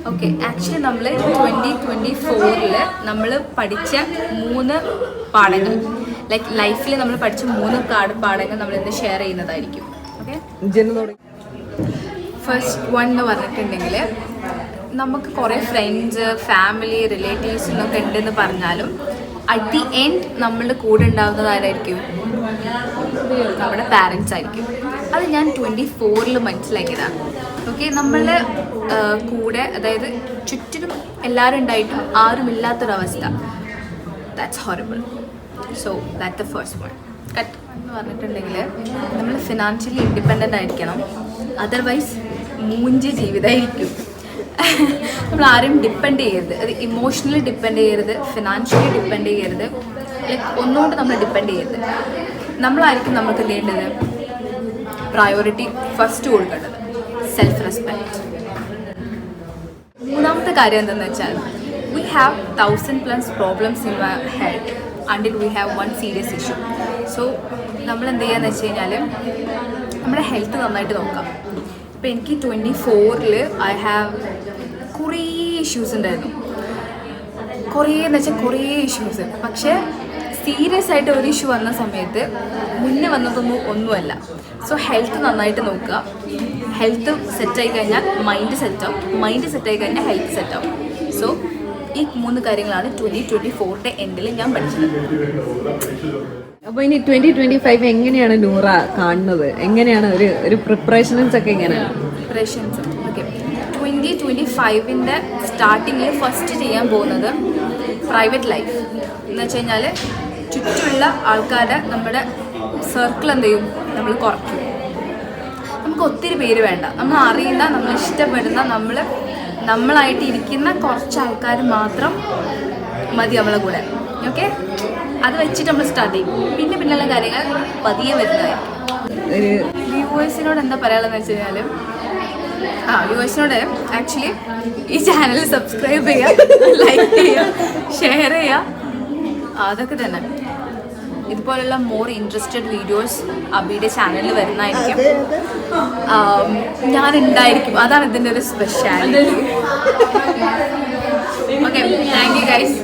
Okay, actually നമ്മൾ 2024 നമ്മൾ പഠിച്ച 3 പാഠങ്ങൾ, ലൈക്ക് ലൈഫിൽ നമ്മൾ പഠിച്ച 3 പാഠങ്ങൾ നമ്മൾ ഇന്ന് ഷെയർ ചെയ്യുന്നതായിരിക്കും. ഓക്കെ, ഫസ്റ്റ് വൺ എന്ന് പറഞ്ഞിട്ടുണ്ടെങ്കിൽ, നമുക്ക് കുറേ ഫ്രണ്ട്സ്, ഫാമിലി, റിലേറ്റീവ്സ് എന്നൊക്കെ ഉണ്ടെന്ന് പറഞ്ഞാലും അറ്റ് ദി എൻഡ് നമ്മളുടെ കൂടെ ഉണ്ടാകുന്നത് ആരായിരിക്കും? നമ്മുടെ പാരൻസ് ആയിരിക്കും. അത് ഞാൻ 24 മനസ്സിലാക്കിയതാണ്. ഓക്കെ, നമ്മളുടെ കൂടെ, അതായത് ചുറ്റിനും എല്ലാവരും ഉണ്ടായിട്ടും ആരുമില്ലാത്തൊരവസ്ഥ, that's horrible. So that the first one. Cut എന്ന് പറഞ്ഞിട്ടുണ്ടെങ്കിൽ, നമ്മൾ ഫിനാൻഷ്യലി ഇൻഡിപെൻഡൻ്റ് ആയിരിക്കണം. അതർവൈസ് മൂഞ്ച് ജീവിതമായിരിക്കും. നമ്മൾ ആരും ഡിപ്പെൻഡ് ചെയ്യരുത്. അത് ഇമോഷണലി ഡിപ്പെൻഡ് ചെയ്യരുത്, ഫിനാൻഷ്യലി ഡിപ്പെൻഡ് ചെയ്യരുത്, ലൈക്ക് ഒന്നുകൊണ്ട് നമ്മൾ ഡിപ്പെൻഡ് ചെയ്യരുത്. നമ്മളായിരിക്കും നമുക്ക് ചെയ്യേണ്ടത് പ്രയോറിറ്റി ഫസ്റ്റ് കൊടുക്കേണ്ടത്, സെൽഫ് റെസ്പെക്റ്റ്. മൂന്നാമത്തെ കാര്യം എന്താണെന്ന് വെച്ചാൽ, we have 1000+ problems in our health until we have one serious issue. So നമ്മൾ എന്ത് ചെയ്യാന്ന് വെച്ച് കഴിഞ്ഞാൽ, നമ്മുടെ ഹെൽത്ത് നന്നായിട്ട് നോക്കാം. ഇപ്പോൾ എനിക്ക് 24 ഐ ഹാവ് കുറേ ഇഷ്യൂസ് ഉണ്ടായിരുന്നു. കുറേ ഇഷ്യൂസ്. പക്ഷേ സീരിയസ് ആയിട്ട് ഒരു ഇഷ്യൂ വന്ന സമയത്ത് മുന്നേ ഒന്നുമല്ല. സോ ഹെൽത്ത് നന്നായിട്ട് നോക്കുക. ഹെൽത്ത് സെറ്റായി കഴിഞ്ഞാൽ മൈൻഡ് സെറ്റാവും, മൈൻഡ് സെറ്റായി കഴിഞ്ഞാൽ ഹെൽത്ത് സെറ്റാവും. സോ ഈ 3 കാര്യങ്ങളാണ് 2024 എൻഡിൽ ഞാൻ പഠിച്ചത്. അപ്പോൾ ഇനി 2025 എങ്ങനെയാണ് നൂറ കാണുന്നത്? എങ്ങനെയാണ് ഒരു പ്രിപ്പറേഷൻസ് ഒക്കെ എങ്ങനെയാണ്? പ്രിപ്പറേഷൻസ് ഓക്കെ, 2025 സ്റ്റാർട്ടിങ്ങിൽ ഫസ്റ്റ് ചെയ്യാൻ പോകുന്നത് പ്രൈവറ്റ് ലൈഫ് എന്ന് വെച്ച് കഴിഞ്ഞാൽ, ചുറ്റുമുള്ള ആൾക്കാരുടെ, നമ്മുടെ സർക്കിൾ എന്ത് ചെയ്യും, നമ്മൾ കുറയ്ക്കും. നമുക്ക് ഒത്തിരി പേര് വേണ്ട. നമ്മൾ അറിയുന്ന, നമ്മൾ ഇഷ്ടപ്പെടുന്ന, നമ്മളായിട്ട് ഇരിക്കുന്ന കുറച്ച് ആൾക്കാർ മാത്രം മതി നമ്മളെ കൂടെ. ഓക്കെ, അത് വെച്ചിട്ട് നമ്മൾ സ്റ്റാർട്ട് ചെയ്യും. പിന്നെയുള്ള കാര്യങ്ങൾ പതിയെ വരുന്നതായിരിക്കും. വ്യൂവേഴ്സിനോട് എന്താ പറയാനുള്ളതെന്ന് വെച്ച് കഴിഞ്ഞാൽ, വ്യൂവേഴ്സിനോട് ആക്ച്വലി ഈ ചാനൽ സബ്സ്ക്രൈബ് ചെയ്യുക, ലൈക്ക് ചെയ്യുക, ഷെയർ ചെയ്യുക, അതൊക്കെ തന്നെ. ഇതുപോലുള്ള മോർ ഇൻട്രസ്റ്റഡ് വീഡിയോസ് അബിയുടെ ചാനലിൽ വരുന്നതായിരിക്കും. ഞാനുണ്ടായിരിക്കും, അതാണ് ഇതിൻ്റെ ഒരു speciality. Okay, thank you guys.